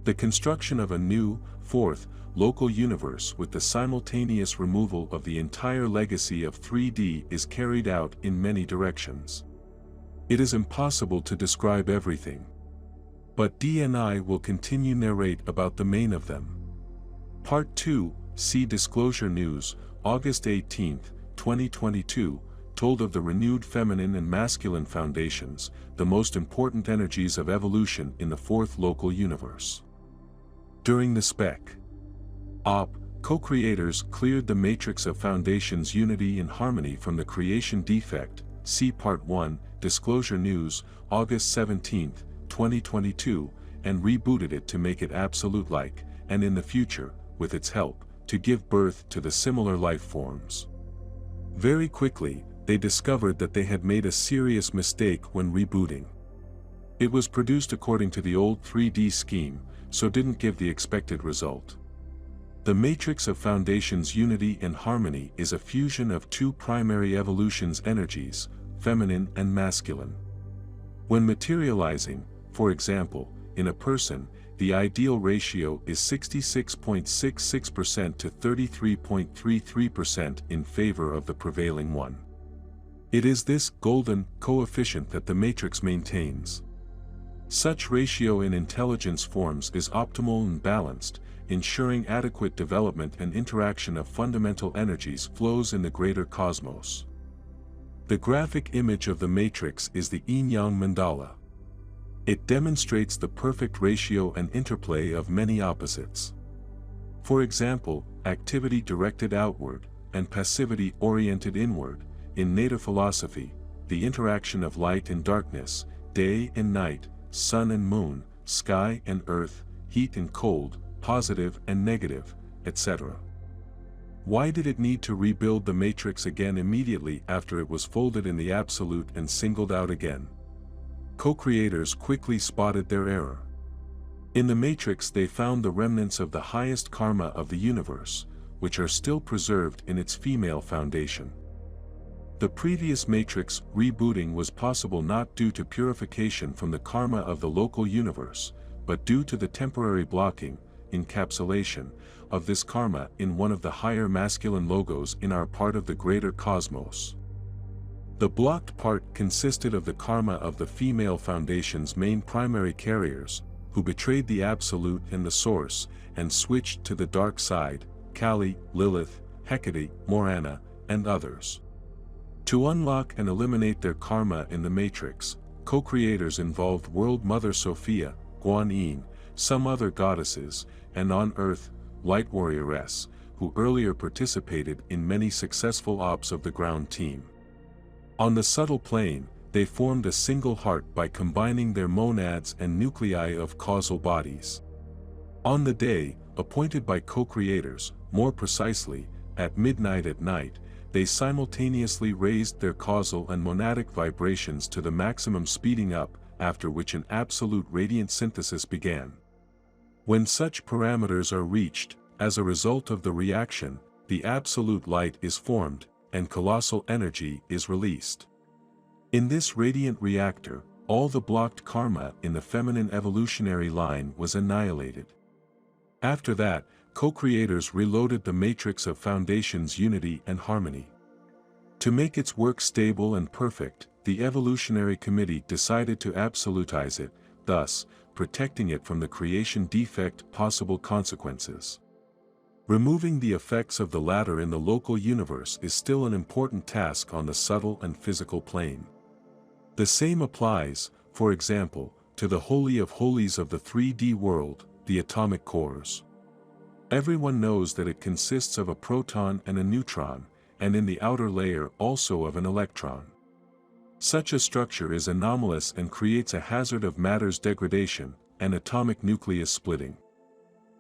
The construction of a new, fourth, local universe with the simultaneous removal of the entire legacy of 3D is carried out in many directions. It is impossible to describe everything. But D&I will continue narrate about the main of them. Part 2, see Disclosure News, August 18, 2022, told of the renewed feminine and masculine foundations, the most important energies of evolution in the fourth local universe. During the Spec Op, co-creators cleared the matrix of foundations unity and harmony from the creation defect, see Part 1, Disclosure News, August 17, 2022, and rebooted it to make it absolute-like, and in the future, with its help, to give birth to the similar life forms. Very quickly, they discovered that they had made a serious mistake when rebooting. It was produced according to the old 3D scheme, so didn't give the expected result. The matrix of foundations unity and harmony is a fusion of two primary evolutions energies, feminine and masculine. When materializing, for example, in a person, the ideal ratio is 66.66% to 33.33% in favor of the prevailing one. It is this golden coefficient that the matrix maintains. Such ratio in intelligence forms is optimal and balanced, ensuring adequate development and interaction of fundamental energies flows in the greater cosmos. The graphic image of the matrix is the yin-yang mandala. It demonstrates the perfect ratio and interplay of many opposites. For example, activity directed outward, and passivity oriented inward. In native philosophy, the interaction of light and darkness, day and night, sun and moon, sky and earth, heat and cold, positive and negative, etc. Why did it need to rebuild the matrix again immediately after it was folded in the absolute and singled out again? Co-creators quickly spotted their error. In the matrix they found the remnants of the highest karma of the universe, which are still preserved in its female foundation. The previous matrix rebooting was possible not due to purification from the karma of the local universe, but due to the temporary blocking, encapsulation, of this karma in one of the higher masculine logos in our part of the greater cosmos. The blocked part consisted of the karma of the female foundation's main primary carriers, who betrayed the absolute and the source, and switched to the dark side, Kali, Lilith, Hecate, Morana, and others. To unlock and eliminate their karma in the matrix, co-creators involved World Mother Sophia, Guan Yin, some other goddesses, and on Earth, Light Warrioress, who earlier participated in many successful ops of the ground team. On the subtle plane, they formed a single heart by combining their monads and nuclei of causal bodies. On the day, appointed by co-creators, more precisely, at midnight at night, they simultaneously raised their causal and monadic vibrations to the maximum, speeding up, after which an absolute radiant synthesis began. When such parameters are reached, as a result of the reaction, the absolute light is formed, and colossal energy is released. In this radiant reactor, all the blocked karma in the feminine evolutionary line was annihilated. After that, co-creators reloaded the matrix of foundations unity and harmony. To make its work stable and perfect, the evolutionary committee decided to absolutize it, thus, protecting it from the creation defect possible consequences. Removing the effects of the latter in the local universe is still an important task on the subtle and physical plane. The same applies, for example, to the Holy of Holies of the 3D world, the atomic cores. Everyone knows that it consists of a proton and a neutron, and in the outer layer also of an electron. Such a structure is anomalous and creates a hazard of matter's degradation, and atomic nucleus splitting.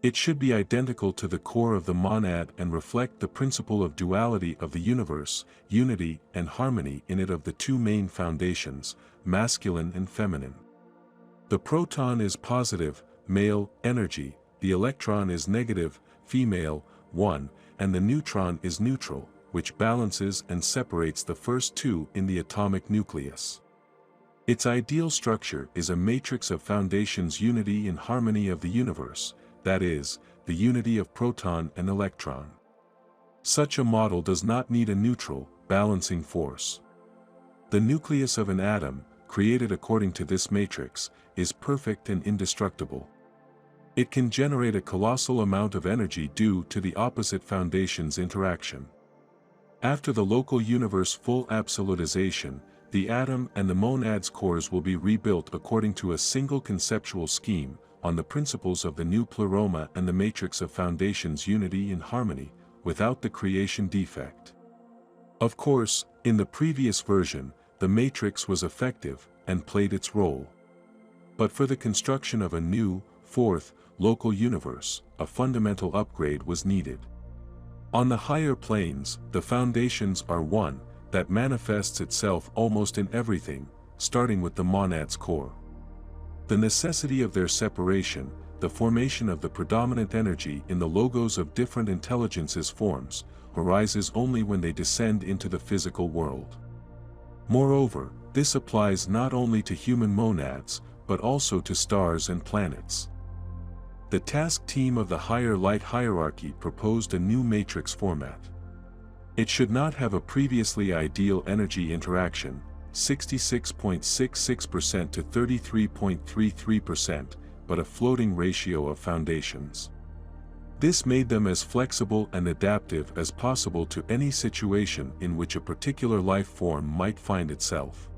It should be identical to the core of the monad and reflect the principle of duality of the universe, unity and harmony in it of the two main foundations, masculine and feminine. The proton is positive, male, energy, the electron is negative, female, 1, and the neutron is neutral, which balances and separates the first two in the atomic nucleus. Its ideal structure is a matrix of foundations, unity and harmony of the universe, that is, the unity of proton and electron. Such a model does not need a neutral, balancing force. The nucleus of an atom, created according to this matrix, is perfect and indestructible. It can generate a colossal amount of energy due to the opposite foundations' interaction. After the local universe full absolutization, the atom and the monad's cores will be rebuilt according to a single conceptual scheme, on the principles of the new pleroma and the matrix of foundations, unity and harmony, without the creation defect. Of course, in the previous version, the matrix was effective and played its role. But for the construction of a new, fourth, local universe, a fundamental upgrade was needed. On the higher planes, the foundations are one that manifests itself almost in everything, starting with the monad's core. The necessity of their separation, the formation of the predominant energy in the logos of different intelligences forms, arises only when they descend into the physical world. Moreover, this applies not only to human monads, but also to stars and planets. The task team of the higher light hierarchy proposed a new matrix format. It should not have a previously ideal energy interaction, 66.66% to 33.33%, but a floating ratio of foundations. This made them as flexible and adaptive as possible to any situation in which a particular life form might find itself.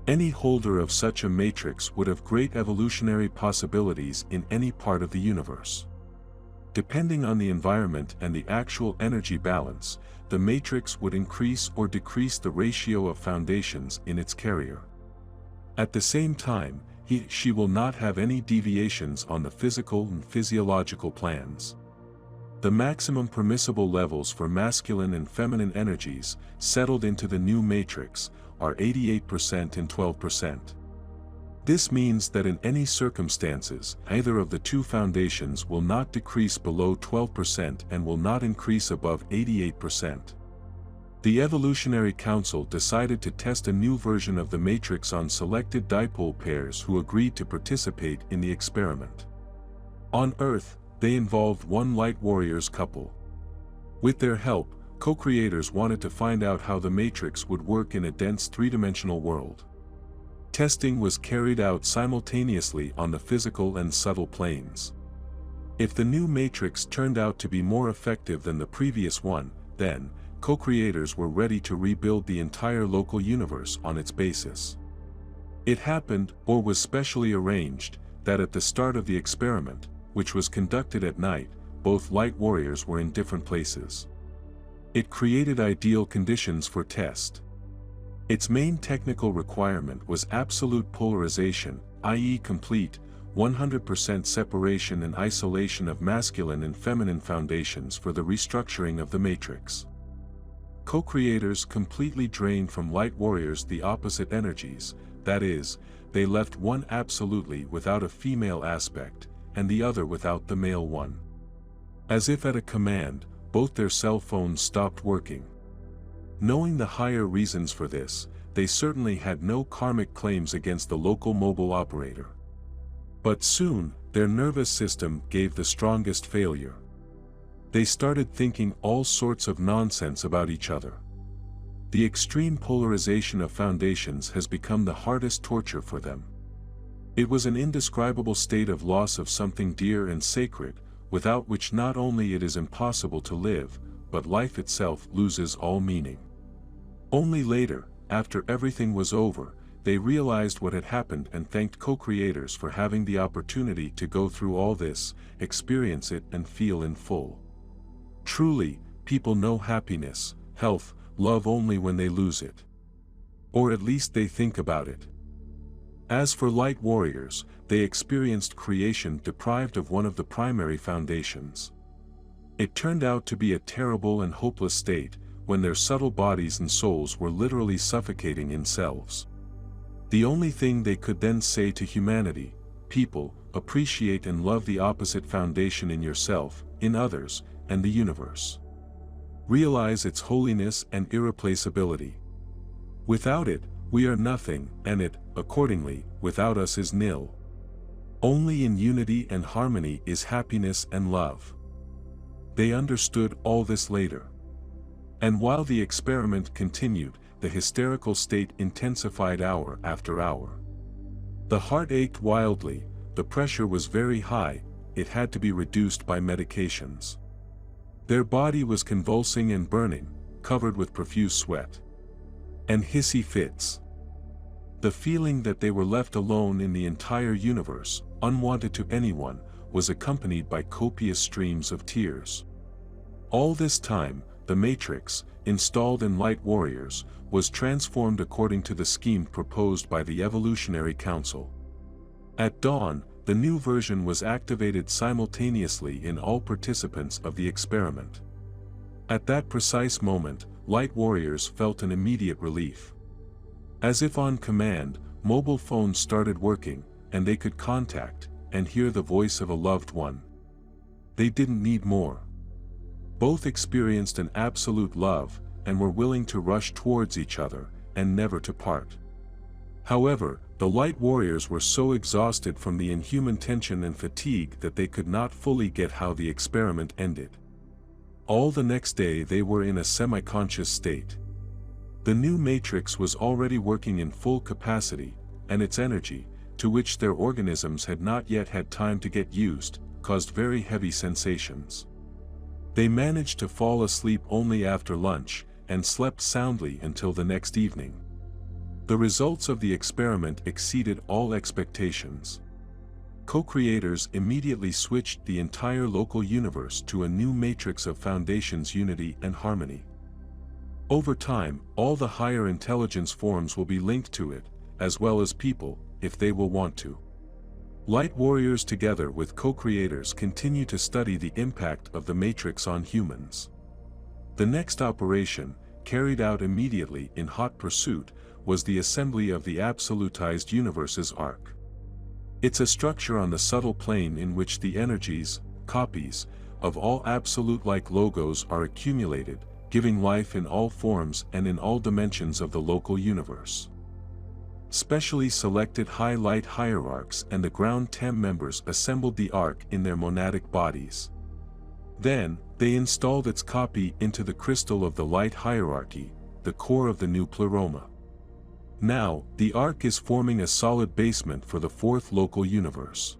Any holder of such a matrix would have great evolutionary possibilities in any part of the universe. Depending on the environment and the actual energy balance, the matrix would increase or decrease the ratio of foundations in its carrier. At the same time, she will not have any deviations on the physical and physiological plans. The maximum permissible levels for masculine and feminine energies, settled into the new matrix, are 88% and 12%. This means that in any circumstances, either of the two foundations will not decrease below 12% and will not increase above 88%. The Evolutionary Council decided to test a new version of the matrix on selected dipole pairs who agreed to participate in the experiment. On Earth, they involved one Light Warriors couple. With their help, co-creators wanted to find out how the matrix would work in a dense three-dimensional world. Testing was carried out simultaneously on the physical and subtle planes. If the new matrix turned out to be more effective than the previous one, then, co-creators were ready to rebuild the entire local universe on its basis. It happened, or was specially arranged, that at the start of the experiment, which was conducted at night, both Light Warriors were in different places. It created ideal conditions for test. Its main technical requirement was absolute polarization, i.e. complete, 100% separation and isolation of masculine and feminine foundations for the restructuring of the matrix. Co-creators completely drained from Light Warriors the opposite energies, that is, they left one absolutely without a female aspect, and the other without the male one. As if at a command, both their cell phones stopped working. Knowing the higher reasons for this, they certainly had no karmic claims against the local mobile operator. But soon, their nervous system gave the strongest failure. They started thinking all sorts of nonsense about each other. The extreme polarization of foundations has become the hardest torture for them. It was an indescribable state of loss of something dear and sacred, without which not only it is impossible to live, but life itself loses all meaning. Only later, after everything was over, they realized what had happened and thanked co-creators for having the opportunity to go through all this, experience it and feel in full. Truly, people know happiness, health, love only when they lose it. Or at least they think about it. As for Light Warriors, they experienced creation deprived of one of the primary foundations. It turned out to be a terrible and hopeless state, when their subtle bodies and souls were literally suffocating in cells. The only thing they could then say to humanity, people, appreciate and love the opposite foundation in yourself, in others, and the universe. Realize its holiness and irreplaceability. Without it, We are nothing, and it, accordingly, without us is nil. Only in unity and harmony is happiness and love. They understood all this later. And while the experiment continued, the hysterical state intensified hour after hour. The heart ached wildly, the pressure was very high, it had to be reduced by medications. Their body was convulsing and burning, covered with profuse sweat and hissy fits. The feeling that they were left alone in the entire universe, unwanted to anyone, was accompanied by copious streams of tears. All this time, the Matrix, installed in Light Warriors, was transformed according to the scheme proposed by the Evolutionary Council. At dawn, the new version was activated simultaneously in all participants of the experiment. At that precise moment, Light Warriors felt an immediate relief. As if on command, mobile phones started working, and they could contact and hear the voice of a loved one. They didn't need more. Both experienced an absolute love, and were willing to rush towards each other, and never to part. However, the Light Warriors were so exhausted from the inhuman tension and fatigue that they could not fully get how the experiment ended. All the next day they were in a semi-conscious state. The new Matrix was already working in full capacity, and its energy, to which their organisms had not yet had time to get used, caused very heavy sensations. They managed to fall asleep only after lunch, and slept soundly until the next evening. The results of the experiment exceeded all expectations. Co-creators immediately switched the entire local universe to a new matrix of foundations, unity and harmony. Over time, all the higher intelligence forms will be linked to it, as well as people, if they will want to. Light Warriors together with co-creators continue to study the impact of the matrix on humans. The next operation, carried out immediately in hot pursuit, was the assembly of the absolutized universe's arc. It's a structure on the subtle plane in which the energies, copies, of all absolute-like logos are accumulated, giving life in all forms and in all dimensions of the local universe. Specially selected high-light hierarchs and the ground TEM members assembled the arc in their monadic bodies. Then, they installed its copy into the crystal of the light hierarchy, the core of the new pleroma. Now, the arc is forming a solid basement for the fourth local universe.